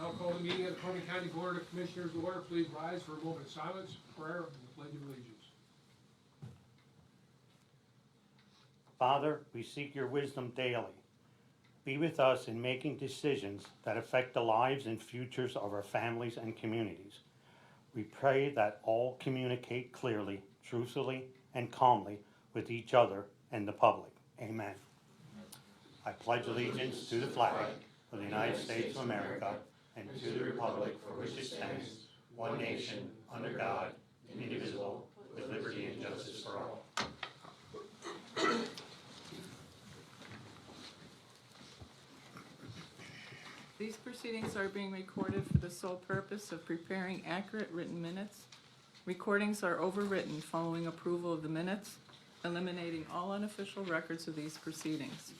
Now call the meeting of the Columbia County Board of Commissioners to order. Please rise for a moment of silence, prayer, and the Pledge of Allegiance. Father, we seek your wisdom daily. Be with us in making decisions that affect the lives and futures of our families and communities. We pray that all communicate clearly, truthfully, and calmly with each other and the public. Amen. I pledge allegiance to the flag of the United States of America and to the republic for which it stands, one nation, under God, indivisible, with liberty and justice for all. These proceedings are being recorded for the sole purpose of preparing accurate written minutes. Recordings are overwritten following approval of the minutes, eliminating all unofficial records of these proceedings.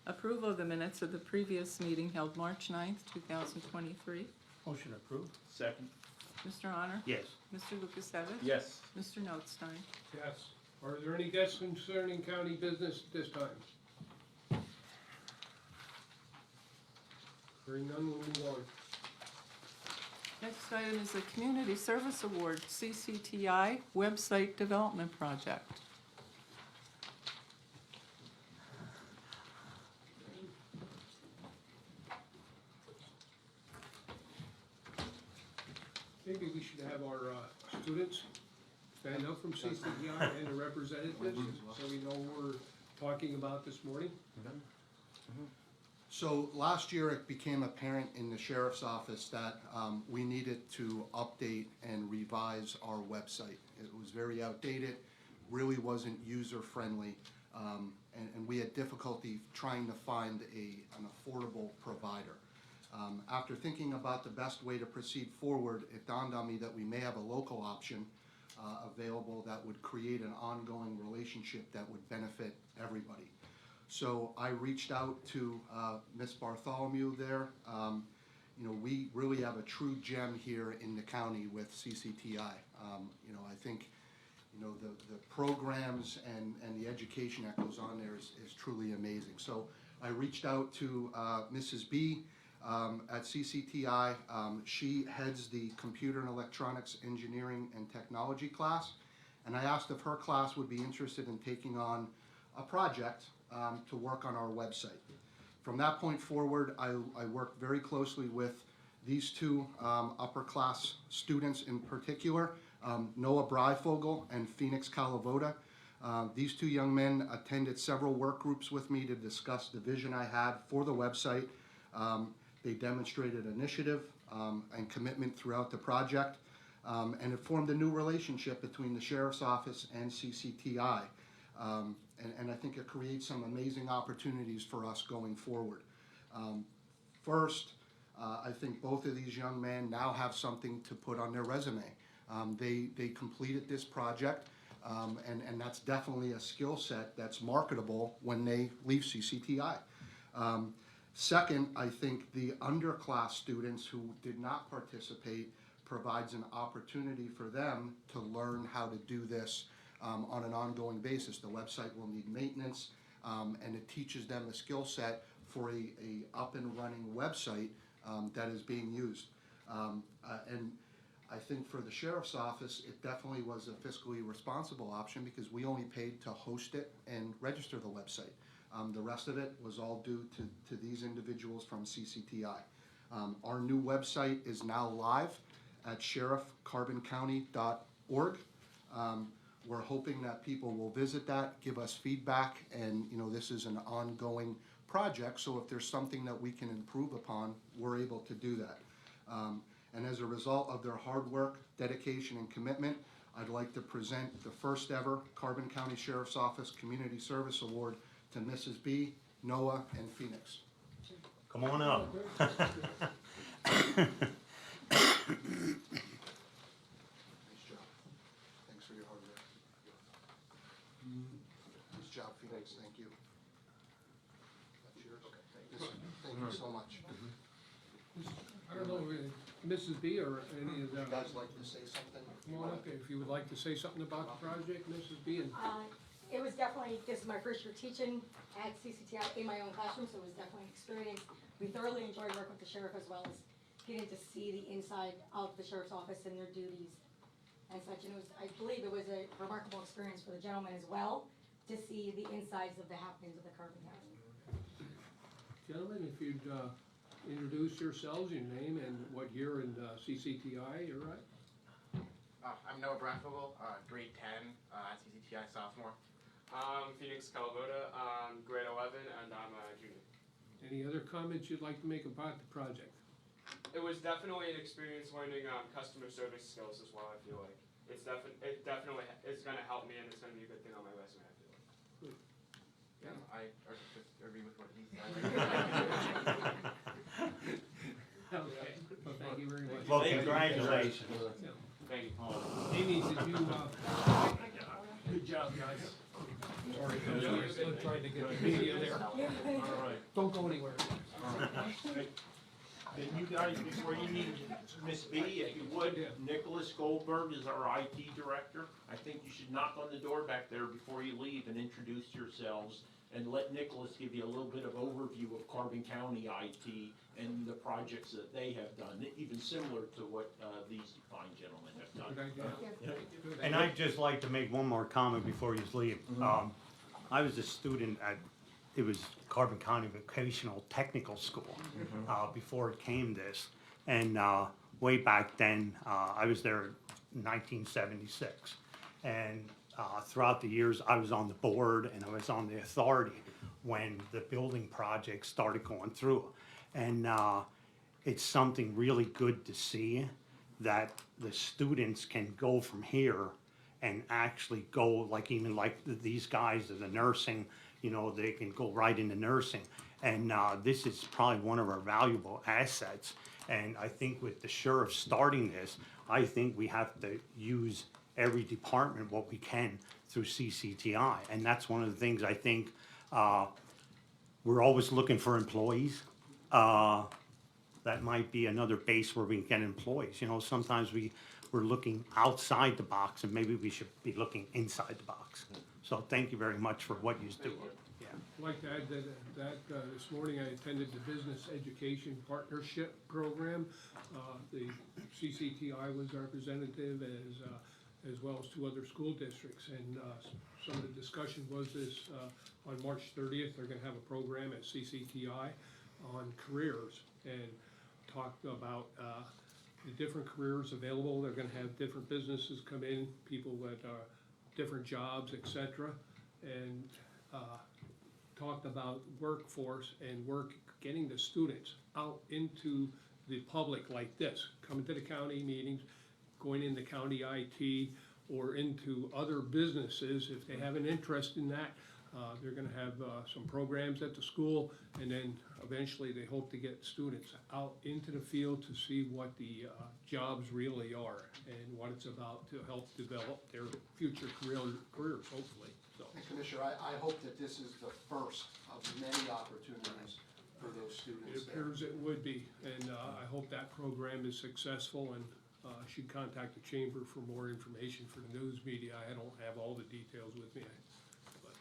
Approval of the minutes of the previous meeting held March 9th, 2023. Motion approved. Second. Mr. Honor? Yes. Mr. Lukasevich? Yes. Mr. Notstein? Yes. Are there any guests concerning county business at this time? Hearing none, we'll move on. Next item is the Community Service Award, CCTI Website Development Project. Maybe we should have our students stand up from CCTI and the representatives, so we know what we're talking about this morning. So last year it became apparent in the sheriff's office that we needed to update and revise our website. It was very outdated, really wasn't user-friendly, and we had difficulty trying to find an affordable provider. After thinking about the best way to proceed forward, it dawned on me that we may have a local option available that would create an ongoing relationship that would benefit everybody. So I reached out to Ms. Bartholomew there. You know, we really have a true gem here in the county with CCTI. You know, I think, you know, the programs and the education that goes on there is truly amazing. So I reached out to Mrs. B at CCTI. She heads the Computer and Electronics Engineering and Technology class, and I asked if her class would be interested in taking on a project to work on our website. From that point forward, I worked very closely with these two upper class students in particular, Noah Breifogel and Phoenix Calavota. These two young men attended several work groups with me to discuss the vision I had for the website. They demonstrated initiative and commitment throughout the project, and it formed a new relationship between the Sheriff's Office and CCTI. And I think it creates some amazing opportunities for us going forward. First, I think both of these young men now have something to put on their resume. They completed this project, and that's definitely a skill set that's marketable when they leave CCTI. Second, I think the underclass students who did not participate provides an opportunity for them to learn how to do this on an ongoing basis. The website will need maintenance, and it teaches them a skill set for a up and running website that is being used. And I think for the sheriff's office, it definitely was a fiscally responsible option because we only paid to host it and register the website. The rest of it was all due to these individuals from CCTI. Our new website is now live at sheriffcarboncounty.org. We're hoping that people will visit that, give us feedback, and you know, this is an ongoing project, so if there's something that we can improve upon, we're able to do that. And as a result of their hard work, dedication, and commitment, I'd like to present the first ever Carbon County Sheriff's Office Community Service Award to Mrs. B, Noah, and Phoenix. Come on up. Nice job. Thanks for your hard work. Nice job, Phoenix. Thank you. That's yours. Okay. Thank you so much. I don't know if Mrs. B or any of Would them. you guys like to say something? Come on up if you would like to say something about the project, Mrs. B. And It was definitely, this is my first year teaching at CCTI in my own classroom, so it was definitely an experience. We thoroughly enjoyed working with the sheriff as well as getting to see the inside of the sheriff's office and their duties and such. And it was, I believe it was a remarkable experience for the gentleman as well, to see the insides of the happenings of the Carbon County. Gentlemen, if you'd introduce yourselves, your name and what year in CCTI you're at. I'm Noah Brackwell, grade 10 at CCTI sophomore. Phoenix Calavoda, grade 11, and I'm a junior. Any other comments you'd like to make about the project? It was definitely an experience learning customer service skills as well. I feel like it definitely is going to help me, and it's going to be a good thing on my resume. I feel like. Yeah, I just agree with what he said. Okay, well, thank you very much. Well, congratulations. Thank you. Amy, did you, good job, guys. Sorry, I'm still trying to get the media there. All right. Don't go anywhere. And you guys, before you need Miss B, if you would, Yeah. Nicholas Goldberg is our IT director. I think you should knock on the door back there before you leave and introduce yourselves, and let Nicholas give you a little bit of overview of Carbon County IT and the projects that they have done, even similar to what these fine gentlemen have Good done. idea. Good. And I'd just like to make one more comment before you leave. I was a student at, it was Carbon County Vocational Technical School, before it came this. And way back then, I was there in 1976. And throughout the years, I was on the board and I was on the authority when the building project started going through. And it's something really good to see that the students can go from here and actually go, like even like these guys of the nursing, you know, they can go right into nursing. And this is probably one of our valuable assets. And I think with the sheriff starting this, I think we have to use every department what we can through CCTI. And that's one of the things I think we're always looking for employees. That might be another base where we can get employees. You know, sometimes we're looking outside the box and maybe we should be looking inside the box. So thank you very much for what you do. Yeah. I'd like to add that this morning I attended the Business Education Partnership Program. The CCTI was representative as well as 2 other school districts. And some of the discussion was this, on March 30th, they're gonna have a program at CCTI on careers and talked about the different careers available. They're gonna have different businesses come in, people that are different jobs, etc. And talked about workforce and getting the students out into the public like this, coming to the county meetings, going into county IT or into other businesses if they have an interest in that. They're gonna have some programs at the school, and then eventually they hope to get students out into the field to see what the jobs really are and what it's about to help develop their future careers, hopefully, so. And Commissioner, I hope that this is the first of many opportunities for those It students there. appears it would be, and I hope that program is successful, and should contact the chamber for more information for the news media. I don't have all the details with me, but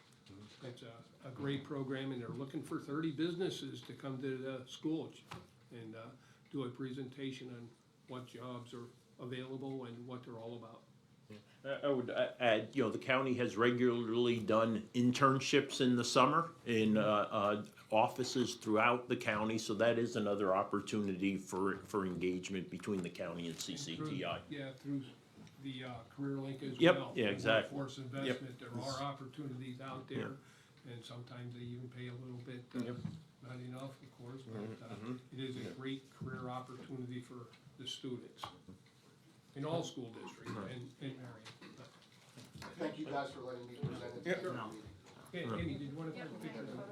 it's a great program, and they're looking for 30 businesses to come to the school and do a presentation on what jobs are available and what they're all about. I would add, you know, the county has regularly done internships in the summer in offices throughout the county, so that is another opportunity for engagement between the county and CCTI. Yeah, through the Career Link as Yep, well. yeah, the exactly. Workforce investment, there are opportunities out there, and sometimes they even pay a little bit, not enough, of course, but it is a great career opportunity for the students in all school districts and Marion. Thank you guys for letting me present it. to the No. meeting. Okay, Amy, did you want to take a picture of that?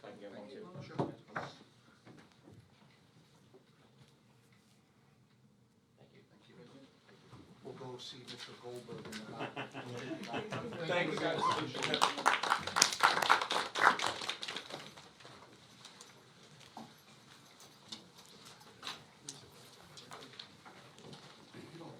I can get one too. Thank you. We'll go see Mr. Goldberg in the back. Thanks, guys. You don't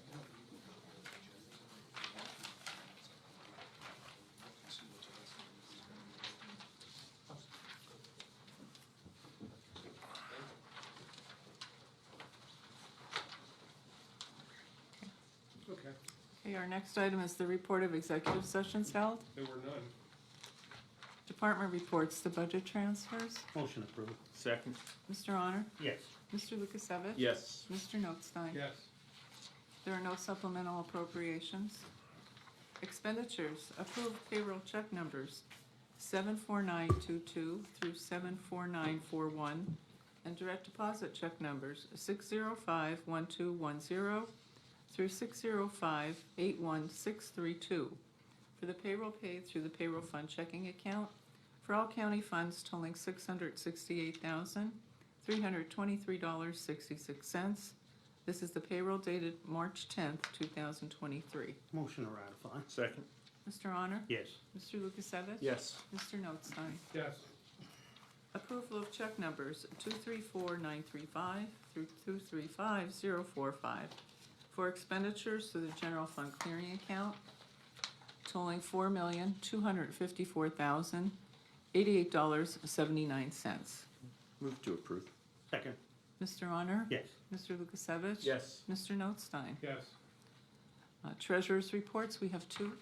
Okay, our next item is the report of executive sessions held. There were none. Department reports, the budget transfers. Motion approved. Second. Mr. Honor? Yes. Mr. Lukasevich? Yes. Mr. Notstein? Yes. There are no supplemental appropriations. Expenditures, approved payroll check numbers 74922 through 74941, and direct deposit check numbers 6051210 through 605-81632 for the payroll paid through the payroll fund checking account for all county funds totaling $668,323.66. This is the payroll dated March 10th, 2023. Motion to ratify. Second. Mr. Honor? Yes. Mr. Lukasevich? Yes. Mr. Notstein? Yes. Approval of check numbers 234935 through 235045 for expenditures to the general fund clearing account totaling $4,254,088.79. Move to approve. Second. Mr. Honor? Yes. Mr. Lukasevich? Yes. Mr. Notstein? Yes. Treasurer's reports, we have two.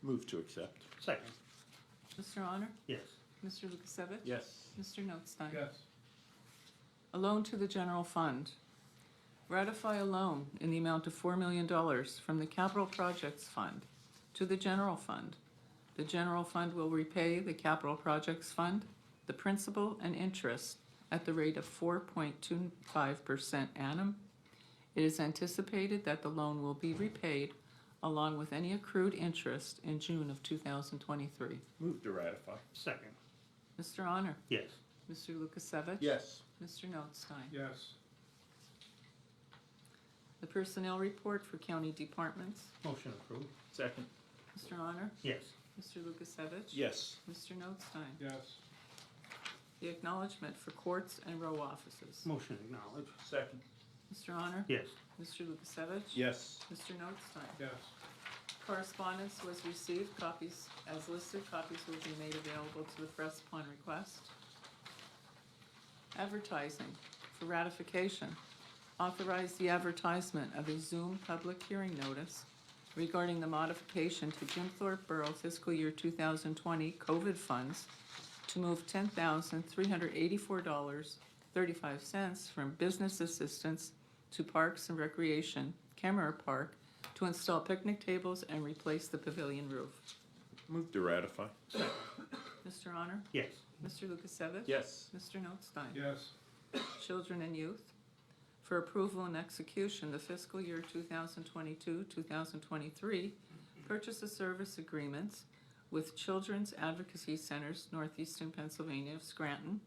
Move to accept. Second. Mr. Honor? Yes. Mr. Lukasevich? Yes. Mr. Notstein? Yes. A loan to the general fund. Ratify a loan in the amount of $4 million from the Capital Projects Fund to the general fund. The general fund will repay the Capital Projects Fund the principal and interest at the rate of 4.25% annum. It is anticipated that the loan will be repaid along with any accrued interest in June of 2023. Move to ratify. Second. Mr. Honor? Yes. Mr. Lukasevich? Yes. Mr. Notstein? Yes. The personnel report for county departments. Motion approved. Second. Mr. Honor? Yes. Mr. Lukasevich? Yes. Mr. Notstein? Yes. The acknowledgement for courts and row offices. Motion acknowledged. Second. Mr. Honor? Yes. Mr. Lukasevich? Yes. Mr. Notstein? Yes. Correspondence was received. Copies as listed. Copies will be made available to the press upon request. Advertising for ratification. Authorize the advertisement of a Zoom public hearing notice regarding the modification to Jim Thorpe Borough fiscal year 2020 COVID funds to move $10,384.35 from business assistance to Parks and Recreation, Camera Park, to install picnic tables and replace the pavilion roof. Move to ratify. Mr. Honor? Yes. Mr. Lukasevich? Yes. Mr. Notstein? Yes. Children and Youth, for approval and execution, the fiscal year 2022-2023 purchase of service agreements with Children's Advocacy Centers, Northeastern Pennsylvania of Scranton,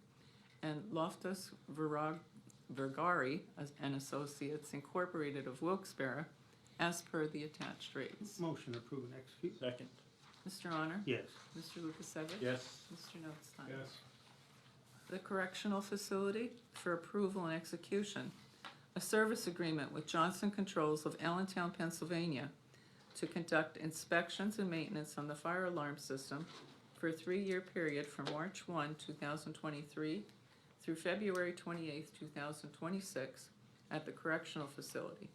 and Loftus Vergari and Associates Incorporated of Wilkes-Barre, as per the attached rates. Motion approved and execute. Second. Mr. Honor? Yes. Mr. Lukasevich? Yes. Mr. Notstein? Yes. The Correctional Facility, for approval and execution, a service agreement with Johnson Controls of Allentown, Pennsylvania, to conduct inspections and maintenance on the fire alarm system for a 3-year period from March 1, 2023 through February 28, 2026 at the correctional facility.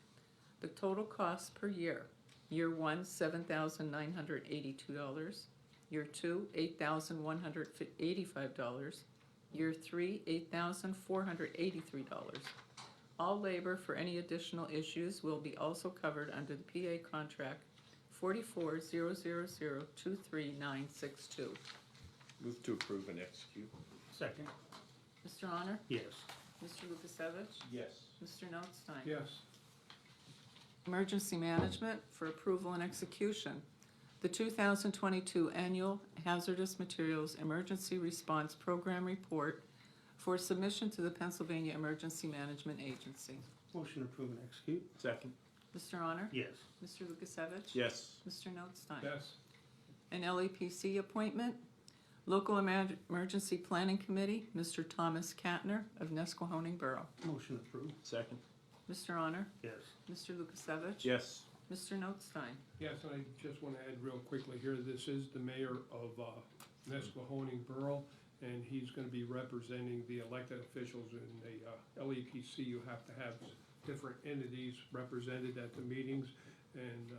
The total cost per year: year 1, $7,982, year 2, $8,185, year 3, $8,483. All labor for any additional issues will be also covered under the PA contract 4400023962. Move to approve and execute. Second. Mr. Honor? Yes. Mr. Lukasevich? Yes. Mr. Notstein? Yes. Emergency Management, for approval and execution, the 2022 Annual Hazardous Materials Emergency Response Program Report for submission to the Pennsylvania Emergency Management Agency. Motion approved and execute. Second. Mr. Honor? Yes. Mr. Lukasevich? Yes. Mr. Notstein? Yes. An LAPC appointment, Local Emergency Planning Committee, Mr. Thomas Katner of Nesquehoning Borough. Motion approved. Second. Mr. Honor? Yes. Mr. Lukasevich? Yes. Mr. Notstein? Yes, and I just want to add real quickly here, this is the mayor of Nesquehoning Borough, and he's going to be representing the elected officials in the LEPC. You have to have different entities represented at the meetings, And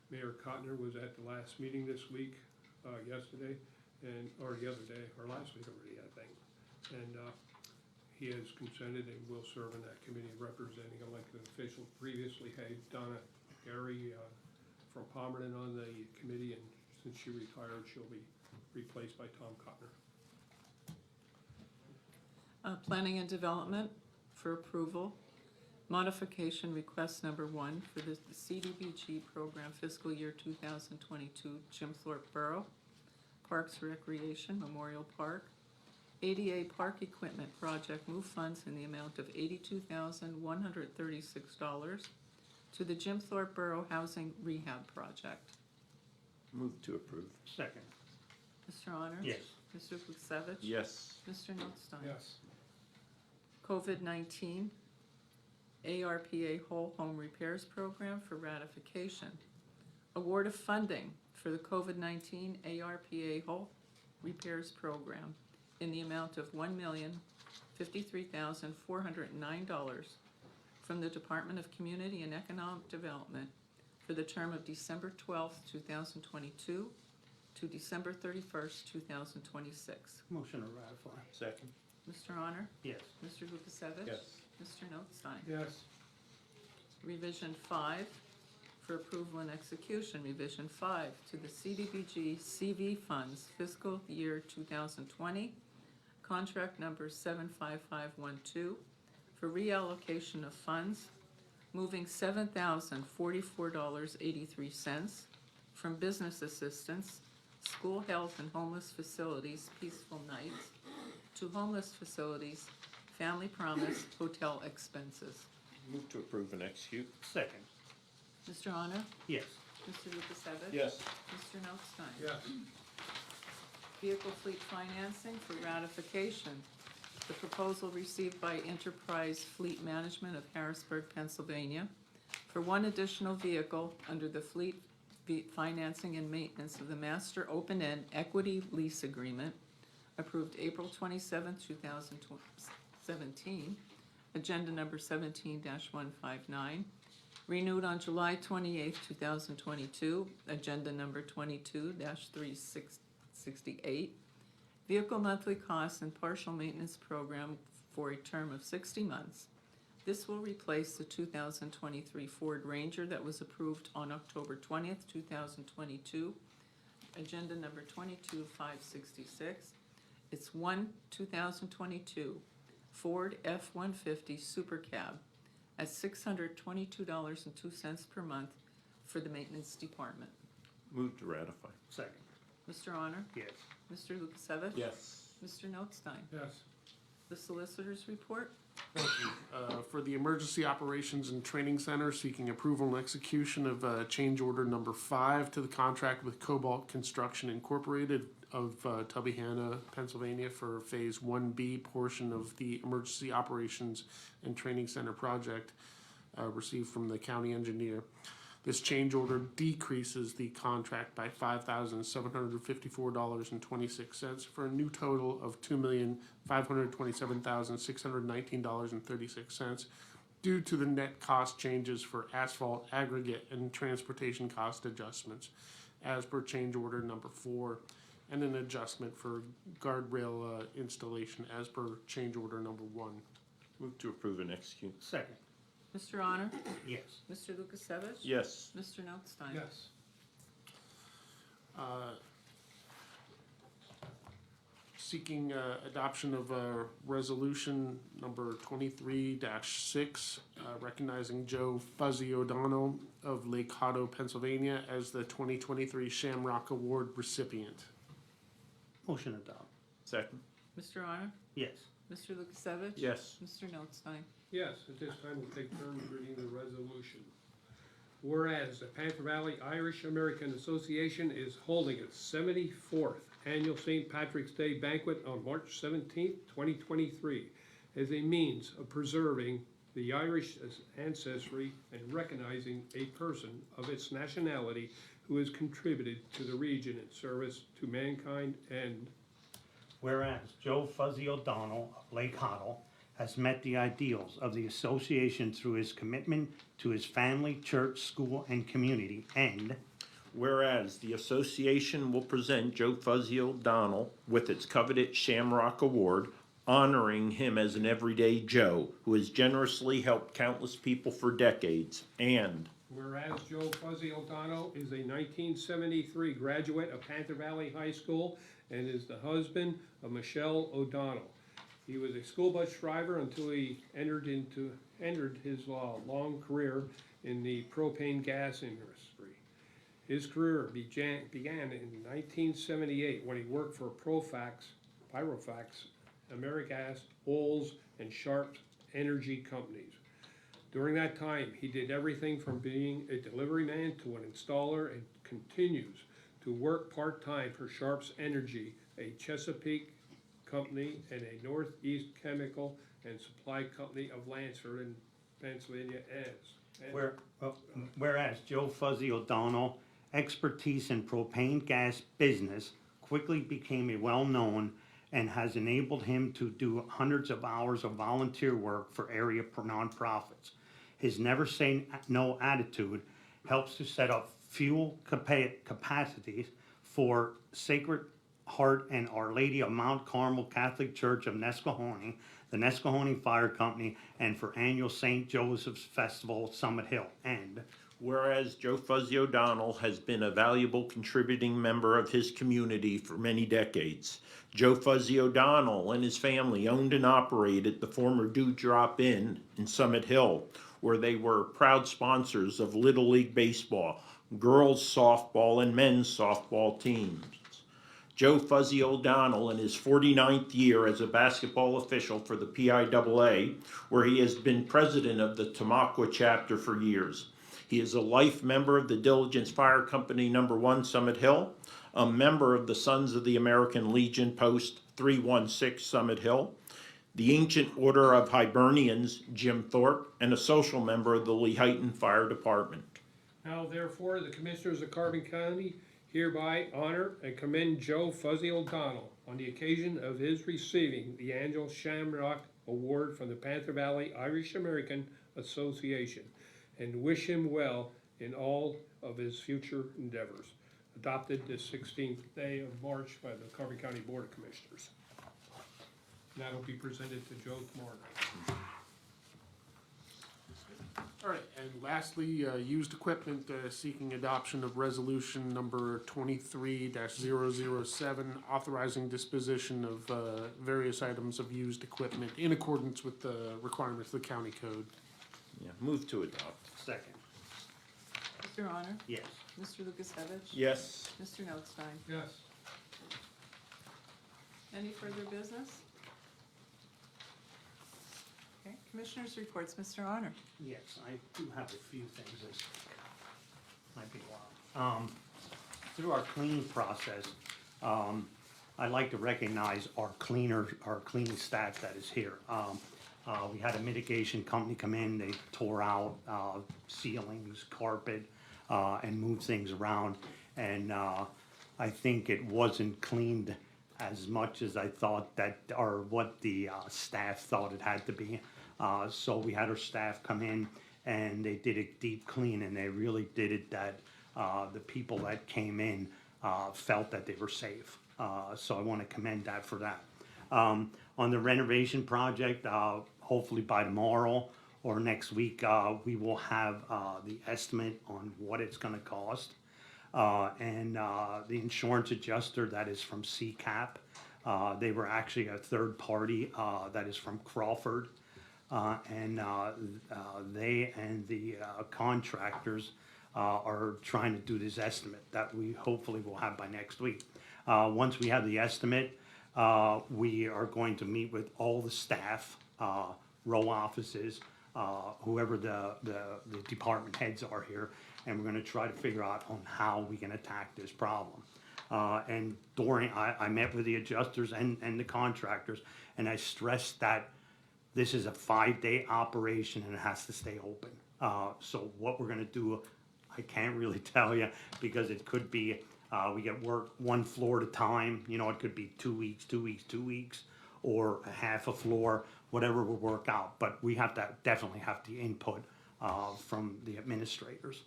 Mayor Cotner was at the last meeting this week, yesterday, or the other day, or last week already, I think. And he has consented and will serve in that committee representing elected officials. Previously had Donna Gary from Pomerton on the committee, and since she retired, she'll be replaced by Tom Cotner. Planning and Development for approval. Modification request number 1 for the CDBG program fiscal year 2022, Jim Thorpe Borough. Parks Recreation, Memorial Park. ADA Park Equipment Project, move funds in the amount of $82,136 to the Jim Thorpe Borough Housing Rehab Project. Move to approve. Second. Mr. Honor? Yes. Mr. Lukasevich? Yes. Mr. Notstein? Yes. COVID-19 ARPA Whole Home Repairs Program for ratification. Award of funding for the COVID-19 ARPA Whole Repairs Program in the amount of $1,053,409 from the Department of Community and Economic Development for the term of December 12th, 2022 to December 31st, 2026. Motion to ratify. Second. Mr. Honor? Yes. Mr. Lukasevich? Yes. Mr. Notstein? Yes. Revision 5 for approval and execution. Revision 5 to the CDBG CV funds fiscal year 2020, contract number 75512 for reallocation of funds, moving $7,044.83 from business assistance, school health and homeless facilities, peaceful nights, to homeless facilities, family promise, hotel expenses. Move to approve and execute. Second. Mr. Honor? Yes. Mr. Lukasevich? Yes. Mr. Notstein? Yes. Vehicle fleet financing for ratification. The proposal received by Enterprise Fleet Management of Harrisburg, Pennsylvania, for one additional vehicle under the fleet financing and maintenance of the Master Open-End Equity Lease Agreement, approved April 27, 2017, agenda number 17-159, renewed on July 28, 2022, agenda number 22-368, vehicle monthly costs and partial maintenance program for a term of 60 months. This will replace the 2023 Ford Ranger that was approved on October 20th, 2022, agenda number 22566. It's one 2022 Ford F-150 Super Cab at $622.02 per month for the maintenance department. Move to ratify. Second. Mr. Honor? Yes. Mr. Lukasevich? Yes. Mr. Notstein? Yes. The solicitor's report? Thank you. For the Emergency Operations and Training Center, seeking approval and execution of change order number 5 to the contract with Cobalt Construction Incorporated of Tubbyhanna, Pennsylvania for Phase 1B portion of the Emergency Operations and Training Center project received from the county engineer. This change order decreases the contract by $5,754.26 for a new total of $2,527,619.36 due to the net cost changes for asphalt, aggregate, and transportation cost adjustments as per change order number 4, and an adjustment for guardrail installation as per change order number 1. Move to approve and execute. Second. Mr. Honor? Yes. Mr. Lukasevich? Yes. Mr. Notstein? Yes. Seeking adoption of resolution number 23-6, recognizing Joe Fuzzy O'Donnell of Lake Hotto, Pennsylvania as the 2023 Shamrock Award recipient. Motion adopt. Second. Mr. Honor? Yes. Mr. Lukasevich? Yes. Mr. Notstein? Yes, at this time we'll take turns reading the resolution. Whereas the Panther Valley Irish American Association is holding its 74th annual St. Patrick's Day banquet on March 17th, 2023, as a means of preserving the Irish ancestry and recognizing a person of its nationality who has contributed to the region in service to mankind, and Whereas Joe Fuzzy O'Donnell of Lake Hotto has met the ideals of the association through his commitment to his family, church, school, and community. And Whereas the association will present Joe Fuzzy O'Donnell with its coveted Shamrock Award, honoring him as an everyday Joe who has generously helped countless people for decades. And Whereas Joe Fuzzy O'Donnell is a 1973 graduate of Panther Valley High School and is the husband of Michelle O'Donnell. He was a school bus driver until he entered his long career in the propane gas industry. His career began in 1978 when he worked for Pyrofax, Amerigas, Olds, and Sharp Energy companies. During that time, he did everything from being a delivery man to an installer and continues to work part-time for Sharps Energy, a Chesapeake company and a Northeast Chemical and Supply Company of Lansford in Pennsylvania whereas Joe Fuzzy O'Donnell expertise in propane gas business quickly became a well-known and has enabled him to do hundreds of hours of volunteer work for area nonprofits. His never say no attitude helps to set up fuel capacities for Sacred Heart and Our Lady of Mount Carmel Catholic Church of Nesquehoning, the Nesquehoning Fire Company, and for annual St. Joseph's Festival Summit Hill. And whereas Joe Fuzzy O'Donnell has been a valuable contributing member of his community for many decades. Joe Fuzzy O'Donnell and his family owned and operated the former Dewdrop Inn in Summit Hill, where they were proud sponsors of Little League Baseball, girls softball, and men's softball teams. Joe Fuzzy O'Donnell in his 49th year as a basketball official for the PIAA, where he has been president of the Tamaqua chapter for years. He is a life member of the Diligence Fire Company No. 1 Summit Hill, a member of the Sons of the American Legion Post 316 Summit Hill, the Ancient Order of Hibernians Jim Thorpe, and a social member of the Lehighton Fire Department. Now therefore, the Commissioners of Carbon County hereby honor and commend Joe Fuzzy O'Donnell on the occasion of his receiving the annual Shamrock Award from the Panther Valley Irish American Association, and wish him well in all of his future endeavors. Adopted this 16th day of March by the Carbon County Board of Commissioners. And that'll be presented to Joe tomorrow night. All right, and lastly, used equipment, seeking adoption of resolution number 23-007, authorizing disposition of various items of used equipment in accordance with the requirements of the county code. Yeah, move to adopt. second, Mr. Honor? yes. Mr. Lukasevich? Yes. Mr. Notstein? Yes. Any further business? Okay, Commissioners' reports, Mr. Honor. Yes, I do have a few things that might be a while. Through our cleaning process, I'd like to recognize our cleaning staff that is here. We had a mitigation company come in, they tore out ceilings, carpet, and moved things around. And I think it wasn't cleaned as much as I thought that, or what the staff thought it had to be. So we had our staff come in and they did a deep clean, and they really did it that the people that came in felt that they were safe. So I want to commend that for that. On the renovation project, hopefully by tomorrow or next week, we will have the estimate on what it's going to cost. And the insurance adjuster that is from CCAP, they were actually a third party that is from Crawford. And they and the contractors are trying to do this estimate that we hopefully will have by next week. Once we have the estimate, we are going to meet with all the staff, row offices, whoever the department heads are here, and we're going to try to figure out on how we can attack this problem. And I met with the adjusters and the contractors, and I stressed that this is a 5-day operation and it has to stay open. So what we're going to do, I can't really tell you, because it could be we get work one floor at a time. You know, it could be 2 weeks, 2 weeks, 2 weeks, or a half a floor. whatever will work out. But we have to definitely have the input from the administrators.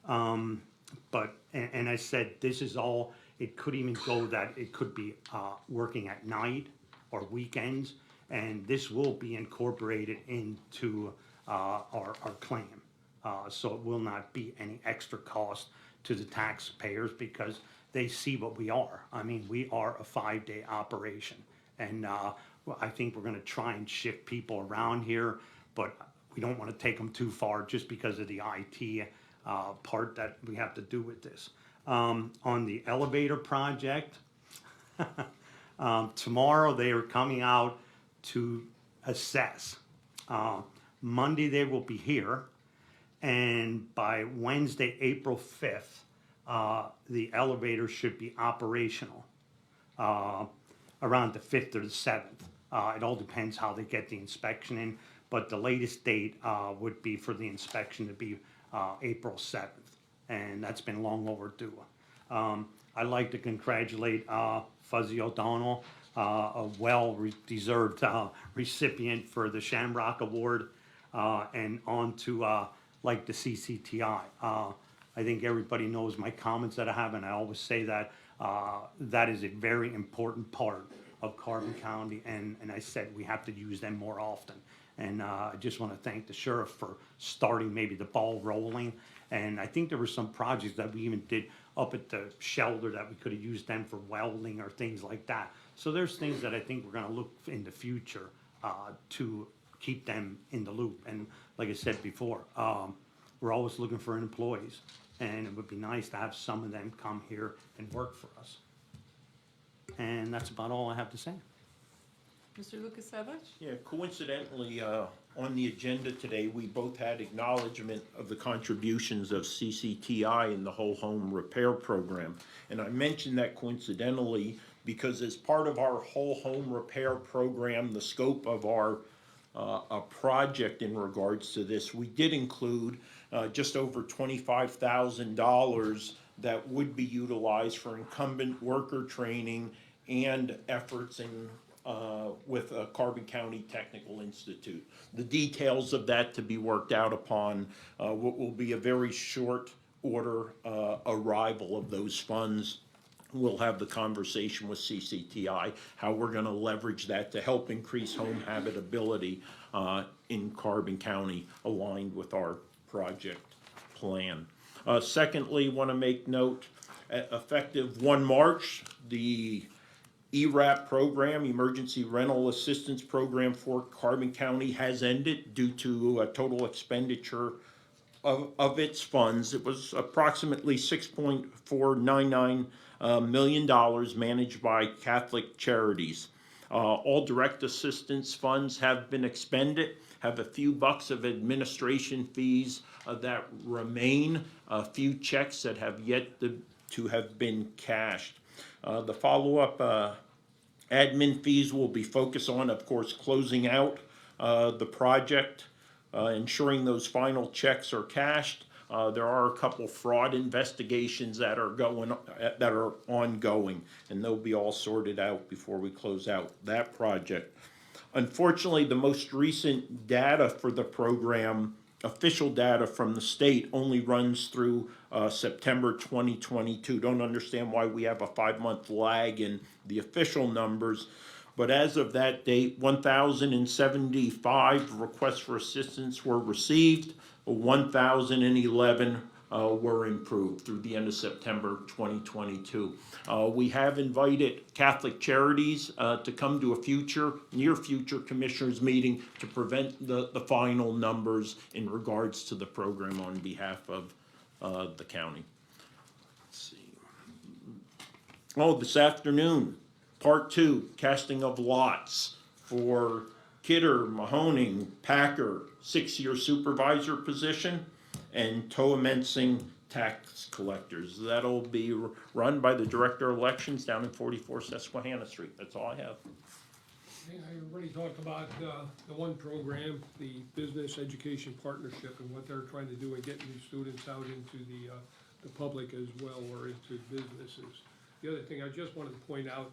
And I said, this is all, it could even go that it could be working at night or weekends, and this will be incorporated into our claim. So it will not be any extra cost to the taxpayers because they see what we are. I mean, we are a 5-day operation. And well, I think we're gonna try and shift people around here, but we don't wanna take them too far just because of the IT part that we have to do with this. On the elevator project, tomorrow they are coming out to assess. Monday they will be here, and by Wednesday, April 5th, the elevator should be operational around the 5th or the 7th. It all depends how they get the inspection in, but the latest date would be for the inspection to be April 7th, and that's been long overdue. I'd like to congratulate Fuzzy O'Donnell, a well-deserved recipient for the Shamrock Award, and on to like the CCTI. I think everybody knows my comments that I have, and I always say that that is a very important part of Carbon County, and I said we have to use them more often. And I just want to thank the sheriff for starting maybe the ball rolling. And I think there were some projects that we even did up at the shelter that we could have used them for welding or things like that. So there's things that I think we're going to look in the future to keep them in the loop. And like I said before, we're always looking for employees, and it would be nice to have some of them come here and work for us. And that's about all I have to say. Mr. Lukasevich? Yeah, coincidentally, on the agenda today, we both had acknowledgement of the contributions of CCTI in the whole home repair program. And I mentioned that coincidentally because as part of our whole home repair program, the scope of our a project in regards to this, we did include just over $25,000 that would be utilized for incumbent worker training and efforts in with Carbon County Technical Institute. The details of that to be worked out upon what will be a very short order arrival of those funds. We'll have the conversation with CCTI, how we're going to leverage that to help increase home habitability in Carbon County, aligned with our project plan. Secondly, want to make note, effective 1 March, the ERAP program, Emergency Rental Assistance Program for Carbon County, has ended due to a total expenditure of its funds. It was approximately $6.499 million managed by Catholic Charities. All direct assistance funds have been expended, have a few bucks of administration fees that remain, a few checks that have yet to have been cashed. The follow-up admin fees will be focused on, of course, closing out the project, ensuring those final checks are cashed. There are a couple fraud investigations that are ongoing, and they'll be all sorted out before we close out that project. Unfortunately, the most recent data for the program, official data from the state, only runs through September 2022. Don't understand why we have a 5-month lag in the official numbers. But as of that date, 1,075 requests for assistance were received, 1,011 were improved through the end of September 2022. We have invited Catholic Charities to come to a near future commissioners meeting to present the final numbers in regards to the program on behalf of the county. Let's see. Oh, this afternoon, Part 2, casting of lots for Kidder, Mahoning, Packer, 6-year supervisor position, and Toamensing tax collectors. That'll be run by the Director of Elections down in 44 Susquehanna Street. That's all I have. I already talked about the one program, the Business Education Partnership, and what they're trying to do in getting these students out into the public as well, or into businesses. The other thing, I just wanted to point out,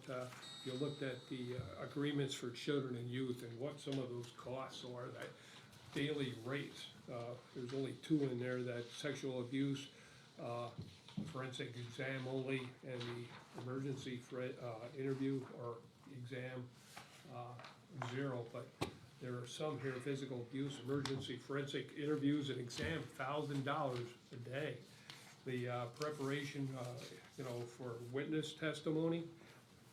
you looked at the agreements for children and youth and what some of those costs are, that daily rates. There's only two in there, that sexual abuse, forensic exam only, and the emergency interview or exam, zero. But there are some here, physical abuse, emergency forensic interviews and exam, $1,000 a day. The preparation, for witness testimony,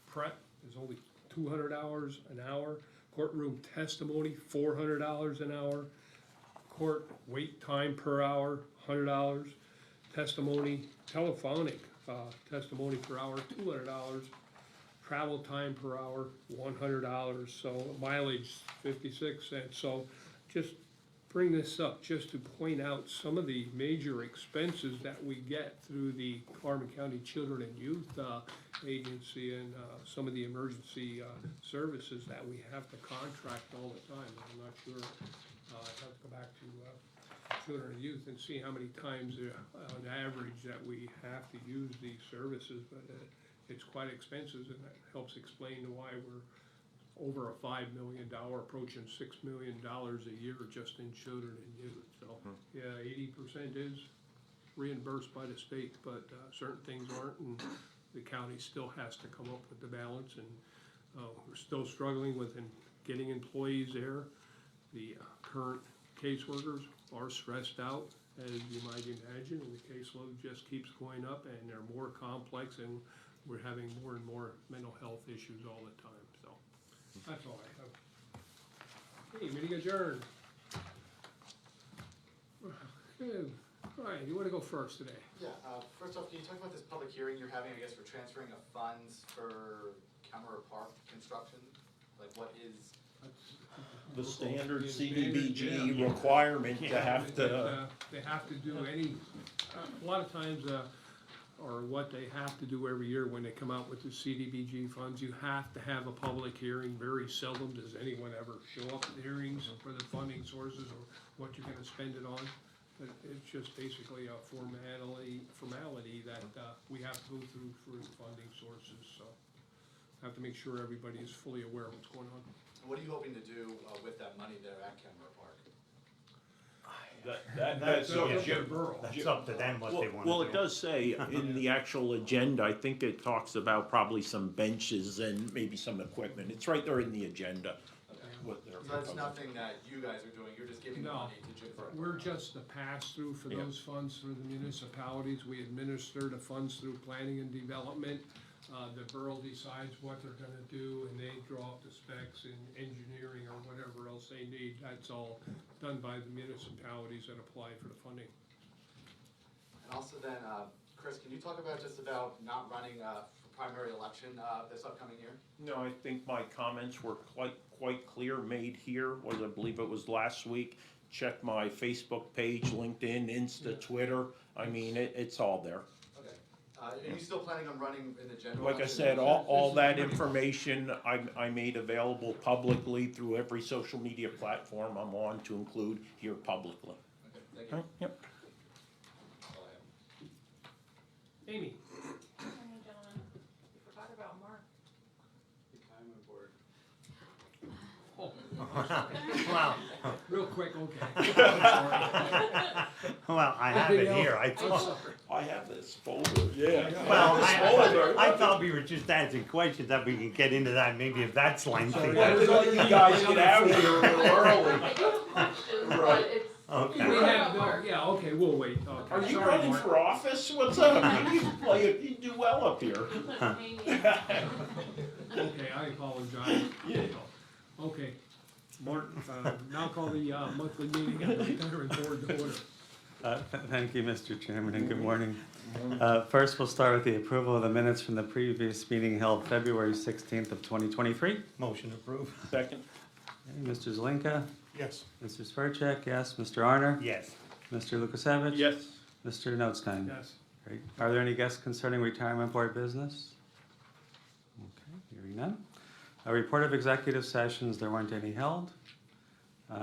prep is only $200 an hour. Courtroom testimony, $400 an hour. Court wait time per hour, $100. Testimony, telephonic testimony per hour, $200. Travel time per hour, $100. So mileage, 56 cents. So just bring this up just to point out some of the major expenses that we get through the Carbon County Children and Youth Agency, and some of the emergency services that we have to contract all the time. I'm not sure, I have to go back to Children and Youth and see how many times on average that we have to use these services, but it's quite expensive, and that helps explain why we're over a $5 million, approaching $6 million a year just in children and youth. So, yeah, 80% is reimbursed by the state, but certain things aren't, and the county still has to come up with the balance, and we're still struggling with getting employees there. The current caseworkers are stressed out, as you might imagine, and the caseload just keeps going up, and they're more complex, and we're having more and more mental health issues all the time. So that's all I have. Okay, meeting adjourned. Good. Ryan, you want to go first today? Yeah, first off, can you talk about this public hearing you're having, I guess, for transferring of funds for Camera Park construction? Like, what is? The standard Yeah. CDBG requirement to have to, They have to do any, a lot of times, or what they have to do every year when they come out with the CDBG funds, you have to have a public hearing. Very seldom does anyone ever show up at the hearings for the funding sources or what you're gonna spend it on. But it's just basically a formality that we have to go through for the funding sources, so have to make sure everybody is fully aware of what's going on. What are you hoping to do with that money there at Camera Park? that's up to Jim. the borough. That's up to them what they wanna do. Well, it does say in the actual agenda, I think it talks about probably some benches and maybe some equipment. It's right there in the agenda. What they're So that's proposing. nothing that you guys are doing, you're just giving the No. money to Jim. We're just the pass-through for Yeah. those funds through the municipalities. We administer the funds through planning and development. The borough decides what they're gonna do, and they draw up the specs and engineering or whatever else they need. That's all done by the municipalities that apply for the funding. And also then, Chris, can you talk about just about not running for primary election this upcoming year? No, I think my comments were quite clear, made here, I believe it was last week. Check my Facebook page, LinkedIn, Insta, Twitter, I mean, it's all there. Okay. Are you still planning on running in the general Like I election? said, all that information I made available publicly through every social media platform I'm on, to include here publicly. Okay, thank you. Yep. That's all I have. Amy? Morning, gentlemen. You forgot about Mark. I'm on board. Oh, Well, real quick, okay. I'm sorry. well, I have it here, I I'm thought, sorry. I have this folder, yeah. well, I thought we were just asking questions that we can get into that, maybe if that's lengthy. Sorry. Well, we let you guys get out of here a little early. Right. Okay. We have, yeah, okay, we'll wait. Okay, Are you sorry, running Mark. for office? What's up? You do well up here. Okay, I apologize. Yeah. Okay, Mark, now call the monthly meeting of the veteran board to order. Thank you, Mr. Chairman, and good morning. First, we'll start with the approval of the minutes from the previous meeting held February 16th of 2023. Motion approved. Second. Okay, Mr. Zelinka, Yes. Mr. Svercek, yes. Mr. Arner, Yes. Mr. Lukasevich. Yes. Mr. Notstein. Yes. Great. Are there any guests concerning retirement board business? Okay, hearing none. A report of executive sessions, there weren't any held.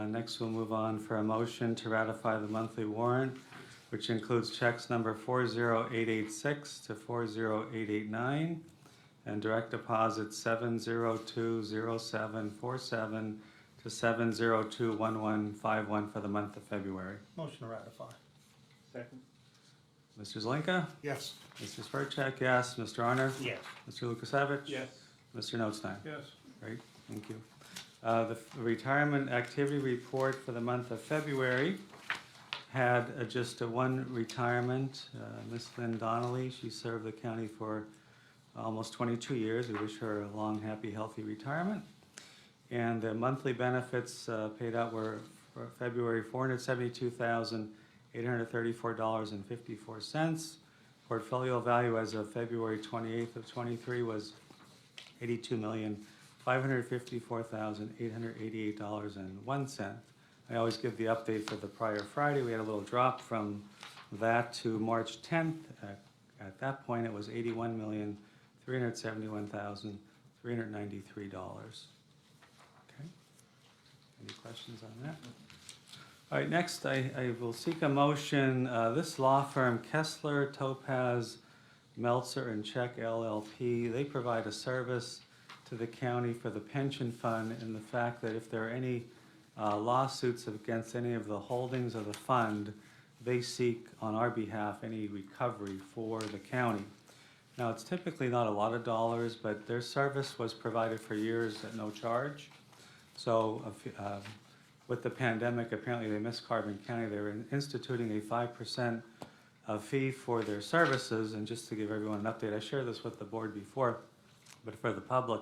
Next, we'll move on for a motion to ratify the monthly warrant which includes checks number 40886 to 40889 and direct deposits 7020747 to 7021151 for the month of February. Motion to ratify. Second. Mr. Zelinka? Yes. Mr. Spurcheck, yes. Mr. Honor? Yes. Mr. Lukasevich? Yes. Mr. Notstein? Yes. Great, thank you. The retirement activity report for the month of February had just one retirement, Miss Lynn Donnelly. She served the county for almost 22 years. We wish her a long, happy, healthy retirement. And the monthly benefits paid out were for February $472,834.54. Portfolio value as of February 28th of 23 was $82,554,888.01. I always give the update for the prior Friday. We had a little drop from that to March 10th. At that point, it was $81,371,393. Okay. Any questions on that? All right, next I will seek a motion. This law firm, Kessler, Topaz, Meltzer, and Check LLP, they provide a service to the county for the pension fund, and the fact that if there are any lawsuits against any of the holdings of the fund, they seek on our behalf any recovery for the county. Now, it's typically not a lot of dollars, but their service was provided for years at no charge. So with the pandemic, apparently they missed Carbon County. They were instituting a 5% fee for their services. And just to give everyone an update, I shared this with the board before, but for the public,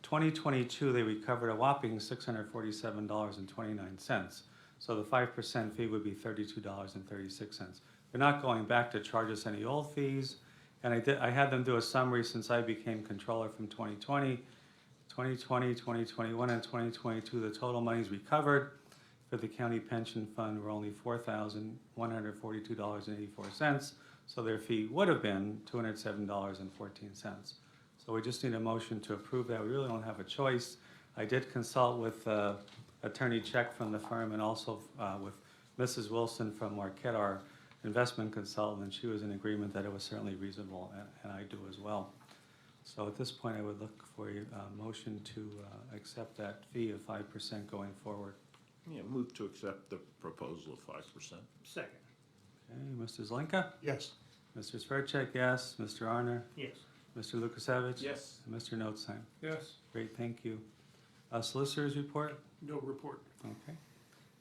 2022, they recovered a whopping $647.29. So the 5% fee would be $32.36. They're not going back to charge us any old fees. And I had them do a summary since I became controller from 2020, 2021, and 2022. The total monies recovered for the county pension fund were only $4,142.84. So their fee would have been $207.14. So we just need a motion to approve that. We really don't have a choice. I did consult with Attorney Check from the firm and also with Mrs. Wilson from Marquette, our investment consultant, and she was in agreement that it was certainly reasonable, and I do as well. So at this point, I would look for a motion to accept that fee of 5% going forward. Yeah, move to accept the proposal of 5%. Second. Okay, Mr. Zelinka? Yes. Mr. Spurcheck, yes. Mr. Arner? Yes. Mr. Lukasevich? Yes. And Mr. Notstein? Yes. Great, thank you. Solicitors report? No report. Okay.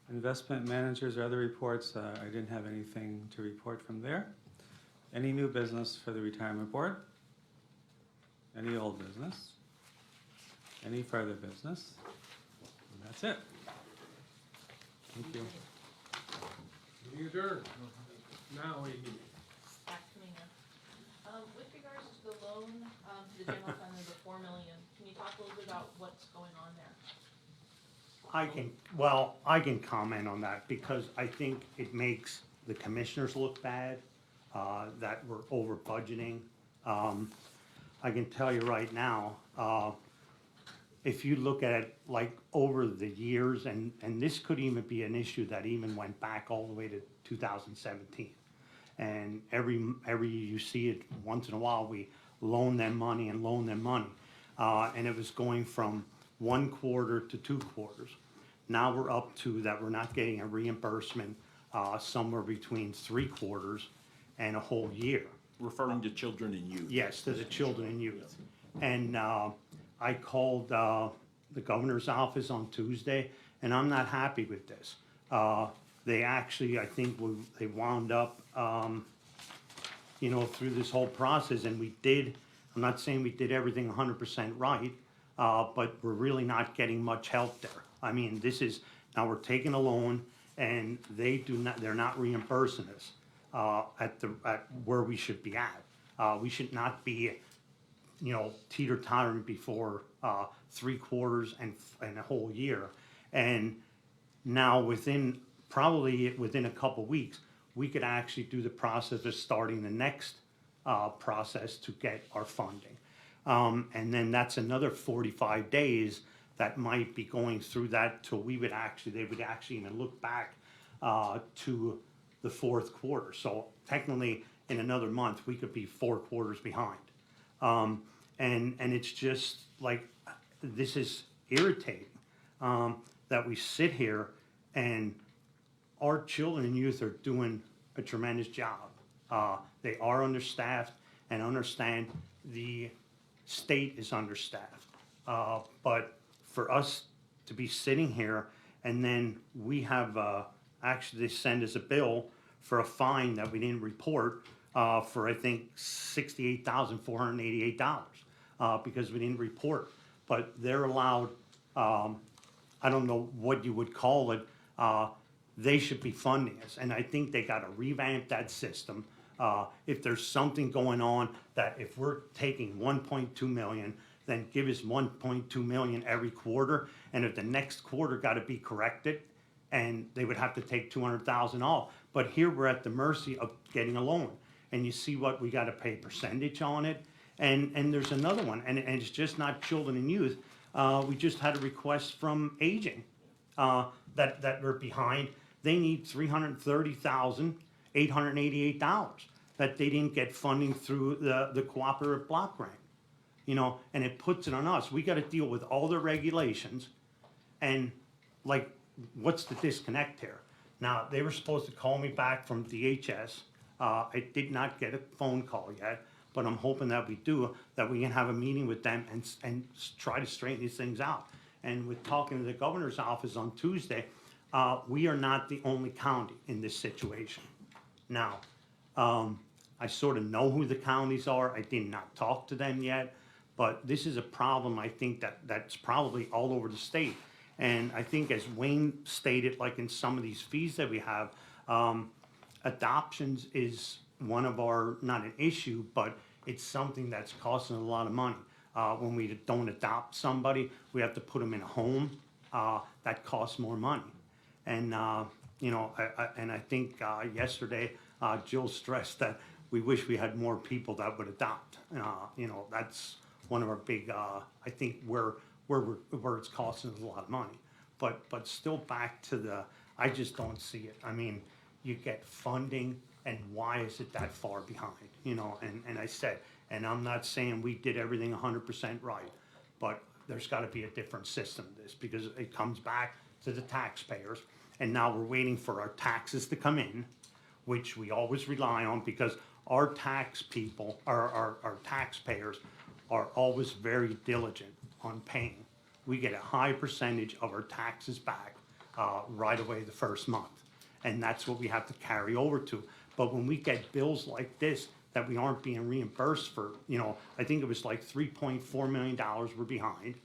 Investment managers or other reports, I didn't have anything to report from there. Any new business for the retirement board? Any old business? Any further business? And that's it. Thank you. Meeting adjourned. Now, Amy. Back to me now. With regards to the loan, to the general fund of the $4 million, can you talk a little bit about what's going on there? I can comment on that because I think it makes the commissioners look bad, that we're over budgeting. I can tell you right now, if you look at it like over the years, and this could even be an issue that even went back all the way to 2017. And every year you see it, once in a while, we loan them money and loan them money. And it was going from 1 quarter to 2 quarters. Now we're up to that we're not getting a reimbursement somewhere between 3 quarters and a whole year. Referring to children and youth. Yes, to the children and youth. And I called the governor's office on Tuesday, and I'm not happy with this. They actually, I think they wound up, through this whole process, and we did, I'm not saying we did everything 100% right, but we're really not getting much help there. I mean, now we're taking a loan, and they're not reimbursing us at where we should be at. We should not be, teeter-tottering before 3 quarters and a whole year. And now probably within a couple weeks, we could actually do the process of starting the next process to get our funding. And then that's another 45 days that might be going through that till they would actually even look back to the fourth quarter. So technically, in another month, we could be 4 quarters behind. And it's just like, this is irritating, that we sit here and our children and youth are doing a tremendous job. They are understaffed, and understand the state is understaffed. But for us to be sitting here and then we have, actually they send us a bill for a fine that we didn't report, for I think $68,488, because we didn't report. But they're allowed, I don't know what you would call it, they should be funding us. And I think they gotta revamp that system. If there's something going on, that if we're taking 1.2 million, then give us 1.2 million every quarter. And if the next quarter gotta be corrected, and they would have to take 200,000 off. But here we're at the mercy of getting a loan. And you see what, we gotta pay percentage on it. And there's another one, and it's just not children and youth. We just had a request from aging, that we're behind. They need $330,888 that they didn't get funding through the cooperative block grant. You know, and it puts it on us. We gotta deal with all the regulations, and like, what's the disconnect here? Now, they were supposed to call me back from DHS. I did not get a phone call yet, but I'm hoping that we do, that we can have a meeting with them and try to straighten these things out. And with talking to the governor's office on Tuesday, we are not the only county in this situation. Now, I sort of know who the counties are. I did not talk to them yet, but this is a problem, I think, that's probably all over the state. And I think, as Wayne stated, like in some of these fees that we have, adoptions is one of our, not an issue, but it's something that's costing a lot of money. When we don't adopt somebody, we have to put them in a home, that costs more money. And, you know, I think yesterday, Jill stressed that we wish we had more people that would adopt. You know, that's one of our big, I think, where it's costing us a lot of money. But still back to the, I just don't see it. I mean, you get funding, and why is it that far behind? You know, and I said, and I'm not saying we did everything 100% right, but there's gotta be a different system to this, because it comes back to the taxpayers, and now we're waiting for our taxes to come in, which we always rely on, because our tax people, our taxpayers are always very diligent on paying. We get a high percentage of our taxes back right away the first month. And that's what we have to carry over to. But when we get bills like this, that we aren't being reimbursed for, you know, I think it was like $3.4 million we're behind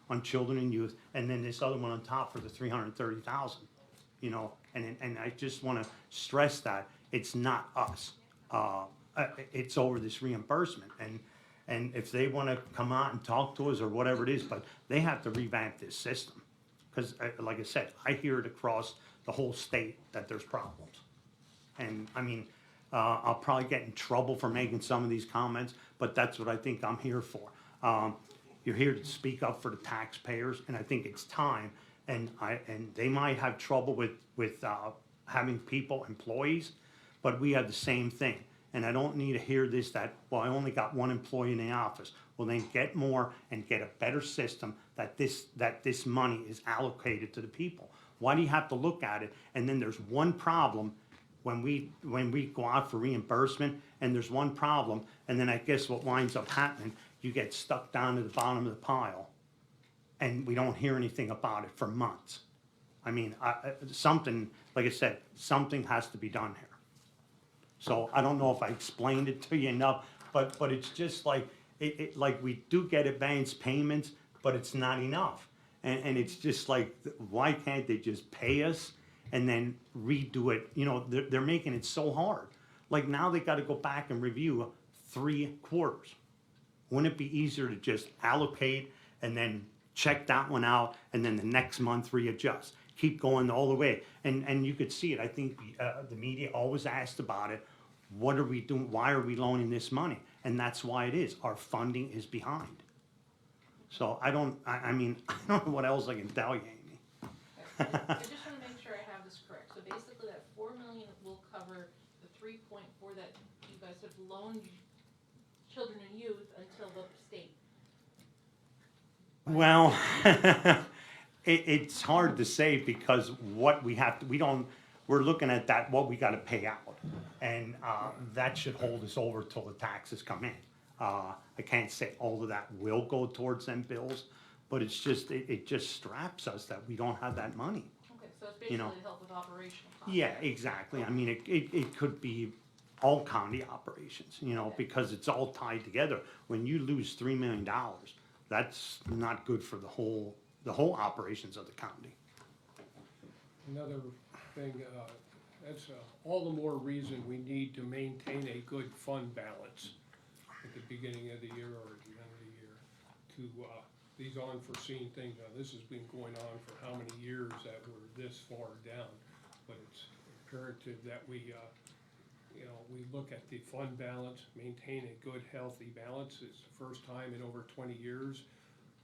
on children and youth, and then this other one on top for the 330,000, you know, and I just wanna stress that it's not us. It's over this reimbursement, and if they wanna come out and talk to us or whatever it is, but they have to revamp this system. Cause like I said, I hear it across the whole state that there's problems. And I mean, I'll probably get in trouble for making some of these comments, but that's what I think I'm here for. You're here to speak up for the taxpayers, and I think it's time. And they might have trouble with having people, employees, but we have the same thing. And I don't need to hear this, that, well, I only got one employee in the office. Well, then get more and get a better system that this money is allocated to the people. Why do you have to look at it? And then there's one problem when we go out for reimbursement, and there's one problem, and then I guess what winds up happening, you get stuck down to the bottom of the pile, and we don't hear anything about it for months. I mean, something, like I said, something has to be done here. So I don't know if I explained it to you enough, but it's just like, like we do get advance payments, but it's not enough. And it's just like, why can't they just pay us and then redo it? You know, they're making it so hard. Like now they gotta go back and review 3 quarters. Wouldn't it be easier to just allocate and then check that one out, and then the next month readjust? Keep going all the way. And you could see it. I think the media always asked about it. What are we doing? Why are we loaning this money? And that's why it is. Our funding is behind. So I mean, I don't know what else I can tell you, Amy. I just wanna make sure I have this correct. So basically that cover the 3.4 that you guys have loaned children and youth until the state? Well, it's hard to say because what we have to, we're looking at that, what we gotta pay out. And, that should hold us over till the taxes come in. I can't say all of that will go towards them bills, but it's just, it just straps us that we don't have that money. Okay, so it's You basically know. to help with operational costs. Yeah, exactly. I mean, it could be all county operations, you know, because it's all tied together. When you lose $3 million, that's not good for the whole operations of the county. Another thing, that's all the more reason we need to maintain a good fund balance at the beginning of the year or at the end of the year to, these unforeseen things. Now, this has been going on for how many years that we're this far down? But it's imperative that we, you know, we look at the fund balance, maintain a good, healthy balance. It's the first time in over 20 years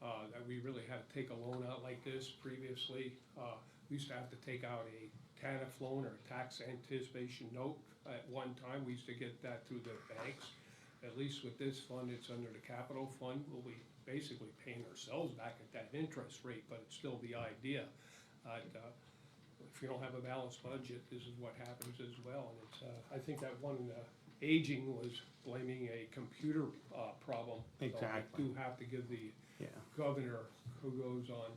that we really had to take a loan out like this. Previously, we used to have to take out a TANF loan or a tax anticipation note at one time. We used to get that through the banks. At least with this fund, it's under the capital fund. We'll be basically paying ourselves back at that interest rate, but it's still the idea. If you don't have a balanced budget, this is what happens as well. And it's, I think that one aging was blaming a computer problem. Exactly. So I do have to give the governor who goes on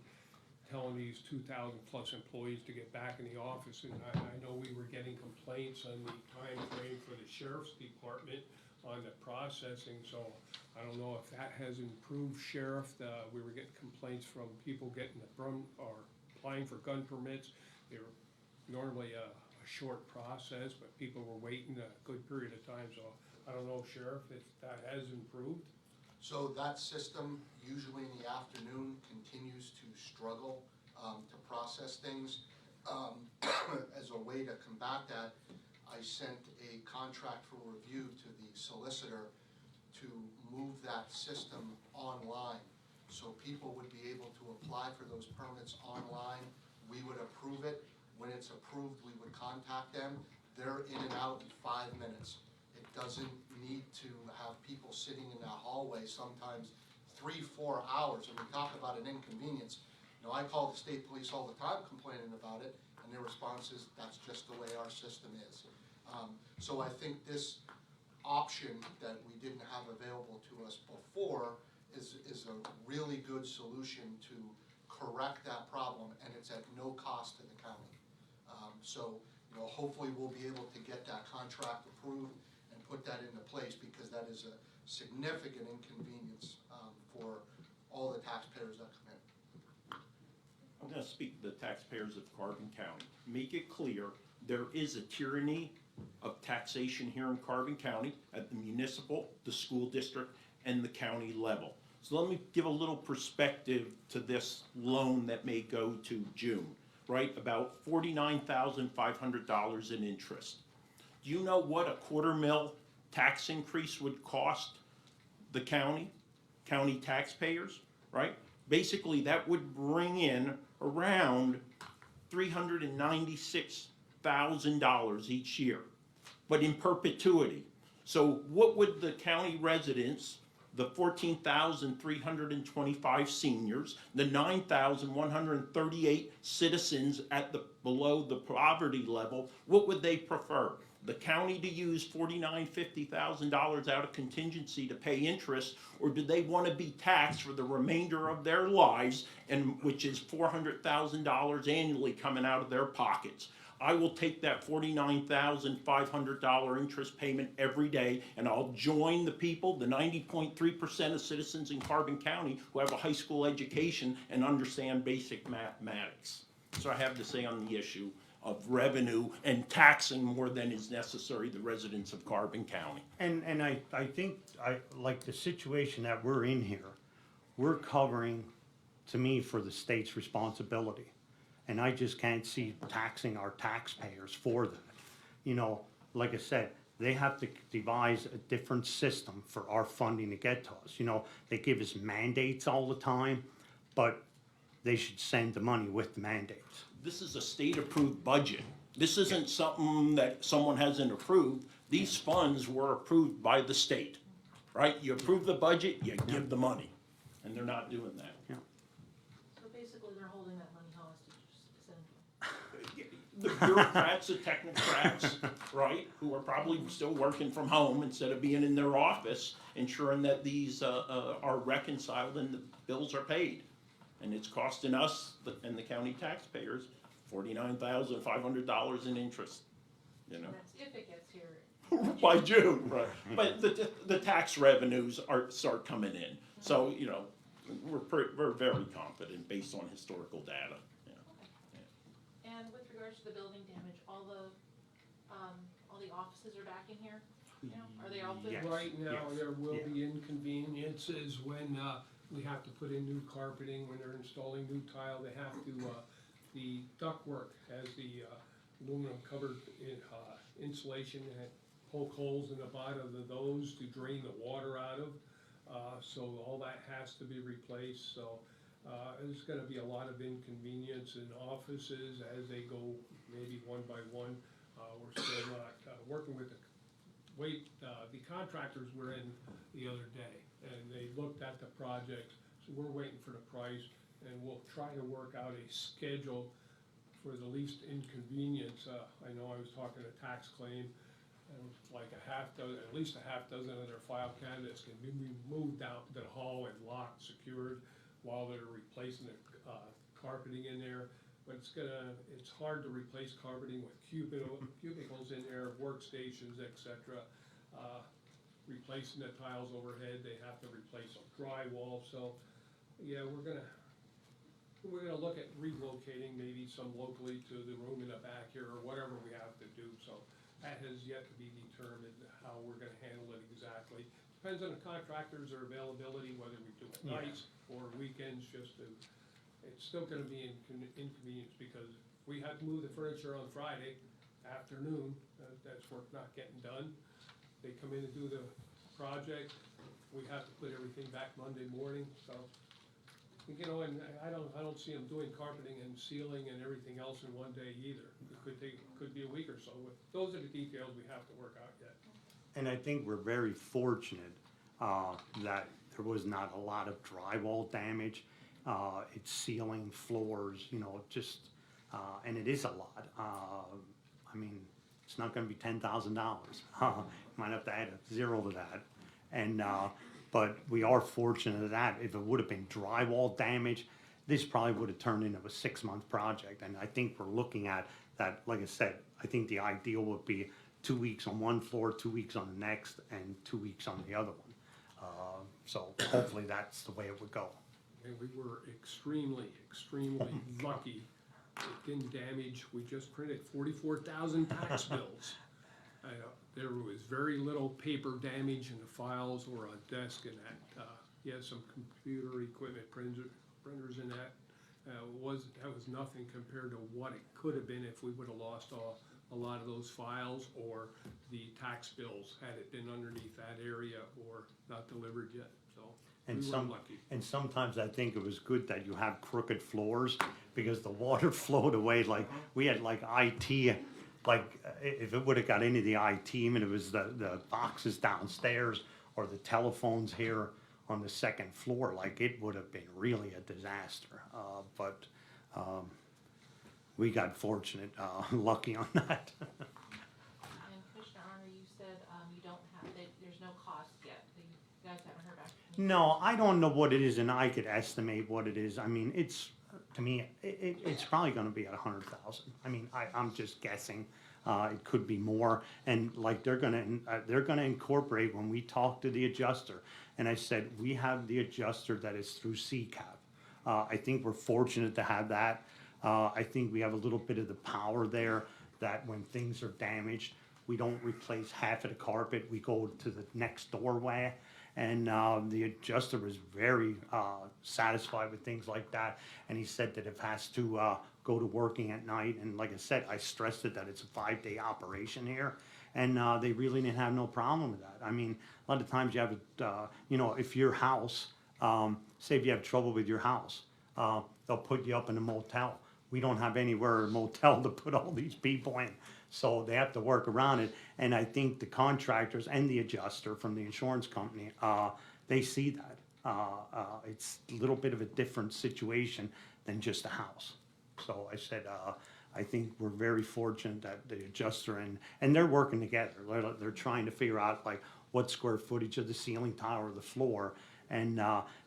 telling these 2,000 plus employees to get back in the office. And I know we were getting complaints on the time frame for the sheriff's department on the processing, so I don't know if that has improved, Sheriff. We were getting complaints from people getting or applying for gun permits. They were normally a short process, but people were waiting a good period of time, so I don't know, Sheriff, if that has improved. So that system, usually in the afternoon, continues to struggle to process things. As a way to combat that, I sent a contract for review to the solicitor to move that system online. So people would be able to apply for those permits online. We would approve it. When it's approved, we would contact them. They're in and out in 5 minutes. It doesn't need to have people sitting in that hallway sometimes 3-4 hours, and we talk about an inconvenience. You know, I call the state police all the time complaining about it, and their response is, that's just the way our system is. So I think this option that we didn't have available to us before is a really good solution to correct that problem, and it's at no cost to the county. So, you know, hopefully we'll be able to get that contract approved and put that into place, because that is a significant inconvenience for all the taxpayers that come in. I'm going to speak to the taxpayers of Carbon County. Make it clear, there is a tyranny of taxation here in Carbon County at the municipal, the school district, and the county level. So let me give a little perspective to this loan that may go to June, right? About $49,500 in interest. Do you know what a $250,000 tax increase would cost the county taxpayers, right? Basically, that would bring in around $396,000 each year, but in perpetuity. So what would the county residents, the 14,325 seniors, the 9,138 citizens at below the poverty level, what would they prefer? The county to use $49,000, $50,000 out of contingency to pay interest, or do they want to be taxed for the remainder of their lives, and which is $400,000 annually coming out of their pockets? I will take that $49,500 interest payment every day, and I'll join the people, the 90.3% of citizens in Carbon County who have a high school education and understand basic mathematics. So I have to say on the issue of revenue and taxing more than is necessary the residents of Carbon County. And I think, like the situation that we're in here, we're covering, to me, for the state's responsibility. And I just can't see taxing our taxpayers for that. You know, like I said, they have to devise a different system for our funding to get to us. You know, they give us mandates all the time, but they should send the money with the mandates. This is a state-approved budget. This isn't something that someone hasn't approved. These funds were approved by the state, right? You approve the budget, you give the money, and they're not doing that. So basically, they're holding that money hostage, essentially. The bureaucrats, the technocrats, right, who are probably still working from home instead of being in their office, ensuring that these are reconciled and the bills are paid. And it's costing us and the county taxpayers $49,500 in interest, you know, And that's if it gets here. by June, right? But the tax revenues start coming in, so, you know, we're very confident based on historical data, you know. And with regards to the building damage, all the offices are back in here? You know, are they all good? Yes. Right now, yes, there will yeah. be inconveniences when, we have to put in new carpeting, when they're installing new tile, they have to, the ductwork has the, aluminum covered insulation and poke holes in the bottom of those to drain the water out of. So all that has to be replaced, so, there's gonna be a lot of inconvenience in offices as they go maybe one by one. We're still not, working with the contractors were in the other day, and they looked at the project, so we're waiting for the price, and we'll try to work out a schedule for the least inconvenience. I know I was talking to tax claim, and like at least a half dozen of their file cabinets can be moved out to the hall and locked, secured, while they're replacing the carpeting in there. But it's hard to replace carpeting with cubicles in there, workstations, etc. Replacing the tiles overhead, they have to replace some drywall, so, yeah, we're gonna look at relocating maybe some locally to the room in the back here, or whatever we have to do, so that has yet to be determined, how we're gonna handle it exactly. Depends on the contractors' or availability, whether we do it Yeah. nights or weekends, it's still gonna be inconvenience, because we have to move the furniture on Friday afternoon, that's work not getting done. They come in and do the project, we have to put everything back Monday morning, so, you know, and I don't see them doing carpeting and ceiling and everything else in one day either. It could be a week or so. Those are the details we have to work out yet. And I think we're very fortunate that there was not a lot of drywall damage. It's ceiling, floors, you know, just, and it is a lot. I mean, it's not gonna be $10,000. Might have to add a zero to that. And, but we are fortunate that if it would have been drywall damage, this probably would have turned into a 6-month project. And I think we're looking at that, like I said, I think the ideal would be 2 weeks on one floor, 2 weeks on the next, and 2 weeks on the other one. So hopefully that's the way it would go. And we were extremely lucky. It didn't damage, we just printed 44,000 tax bills. There was very little paper damage in the files or on desk and that. He had some computer equipment, printers in that. That was nothing compared to what it could have been if we would have lost a lot of those files, or the tax bills had it been underneath that area or not delivered yet, so And we were lucky. and sometimes I think it was good that you have crooked floors, because the water flowed away. Like, we had like IT, like, if it would've got into the IT, and it was the boxes downstairs or the telephones here on the second floor, like, it would have been really a disaster. But we got fortunate, lucky on that. And Commissioner Arner, you said, you don't have, there's no cost yet, you guys haven't heard back from me. No, I don't know what it is, and I could estimate what it is. I mean, it's, to me, it's probably gonna be at 100,000. I mean, I'm just guessing. It could be more, and like, they're gonna incorporate, when we talk to the adjuster, and I said, we have the adjuster that is through CCAP. I think we're fortunate to have that. I think we have a little bit of the power there, that when things are damaged, we don't replace half of the carpet, we go to the next doorway. And the adjuster was very satisfied with things like that. And he said that if it has to go to working at night, and like I said, I stressed it that it's a 5-day operation here. And they really didn't have no problem with that. I mean, a lot of times you have, you know, if your house, say if you have trouble with your house, they'll put you up in a motel. we don't have anywhere motel to put all these people in. So they have to work around it, and I think the contractors and the adjuster from the insurance company, they see that. It's a little bit of a different situation than just a house. So I said, I think we're very fortunate that the adjuster and they're working together. They're trying to figure out like what square footage of the ceiling tile or the floor. And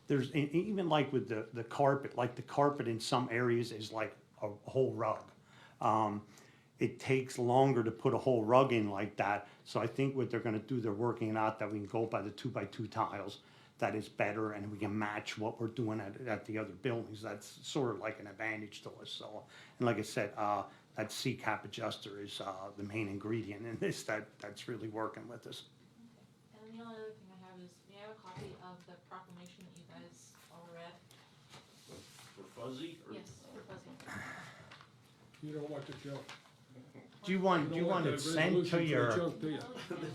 there's even like with the carpet, like the carpet in some areas is like a whole rug. It takes longer to put a whole rug in like that. So I think what they're gonna do, they're working it out that we can go by the 2x2 tiles. That is better, and we can match what we're doing at the other buildings. That's sort of like an advantage to us. So, and like I said, that CCAP adjuster is the main ingredient in this. That's really working with us. And then the only other thing I have is, may I have a copy of the proclamation that you guys all read? For Fuzzy? Or- Yes, for Fuzzy. You don't want the junk. Do you want the it sent resolution to for your? junk, do you?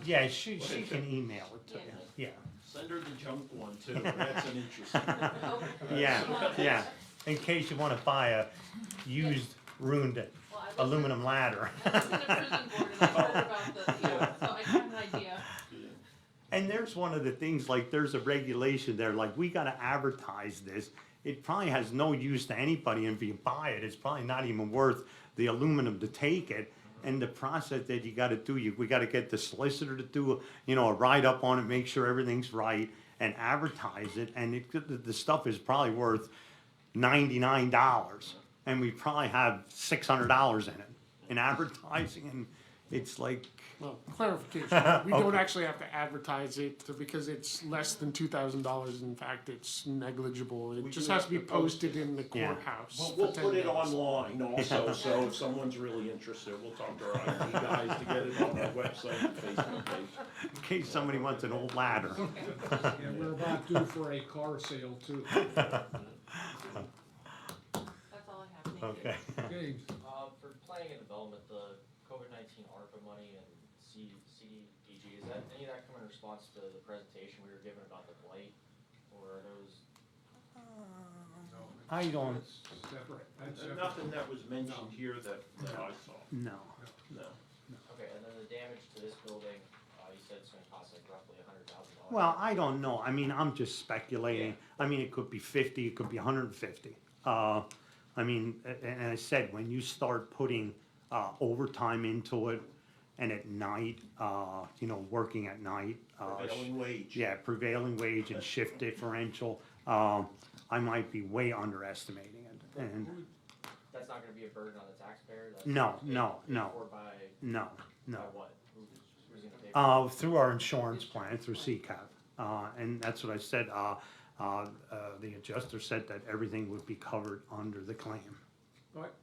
Yeah, she can email it to you. Send her the junk one too, that's an interesting one. Yeah. In case you want to buy a used, ruined aluminum ladder. I was in a prison board and I heard about the, so I have an idea. And there's one of the things, like there's a regulation there, like we gotta advertise this. It probably has no use to anybody, and if you buy it, it's probably not even worth the aluminum to take it. And the process that you gotta do, we gotta get the solicitor to do, a write-up on it, make sure everything's right, and advertise it, and the stuff is probably worth $99. And we probably have $600 in it, in advertising, and it's like, Well, clarification, we don't actually have to advertise it because it's less than $2,000. In fact, it's negligible. It We just do has have to be to post posted in the Yeah. courthouse. We'll for 10 put it days. online also, so if someone's really interested, we'll talk to our IT guys to get it on our website and Facebook page. in case somebody wants an old ladder. Yeah, we're about due for a car sale too. That's all I have, thank you. Okay. James, For planning and development, the COVID-19 ARPA money and CDBG, is that, any of that come in response to the presentation we were given about the blight? Or are those, I don't, that's separate, that's separate. Nothing that was mentioned here that I saw, no. no. okay, and then the damage to this building, you said it's gonna cost like roughly $100,000. Well, I don't know. I mean, I'm just speculating. I mean, it could be 50, it could be 150. I mean, and I said, when you start putting overtime into it, and at night, working at night. Prevailing wage. Yeah, prevailing wage and shift differential, I might be way underestimating it. And That's not gonna be a burden on the taxpayer? That's No, paid- no, paid no. for by what? Who's gonna pay for it? through our insurance plan, through CCAP. And that's what I said, the adjuster said that everything would be covered under the claim. But,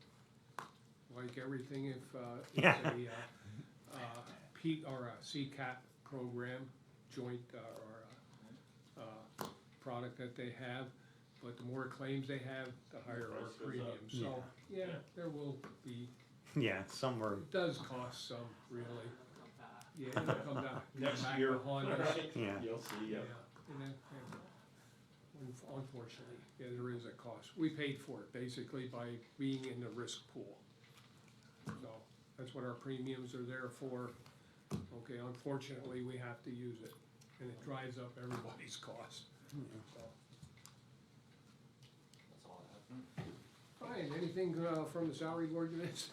like everything, if Yeah. it's a P or a CCAP program, joint or product that they have, but the more claims they have, the higher our Price goes up. premium. So, yeah, Yeah. there will be, Yeah, somewhere, it does cost some, really. Yeah, it'll come down. Next back year, to haunt us. right? Yeah. You'll see, yeah. And then, unfortunately, yeah, there is a cost. We paid for it basically by being in the risk pool. So that's what our premiums are there for. Okay, unfortunately, we have to use it, and it drives up everybody's cost. So, That's all I have. fine, anything from the salary board to this?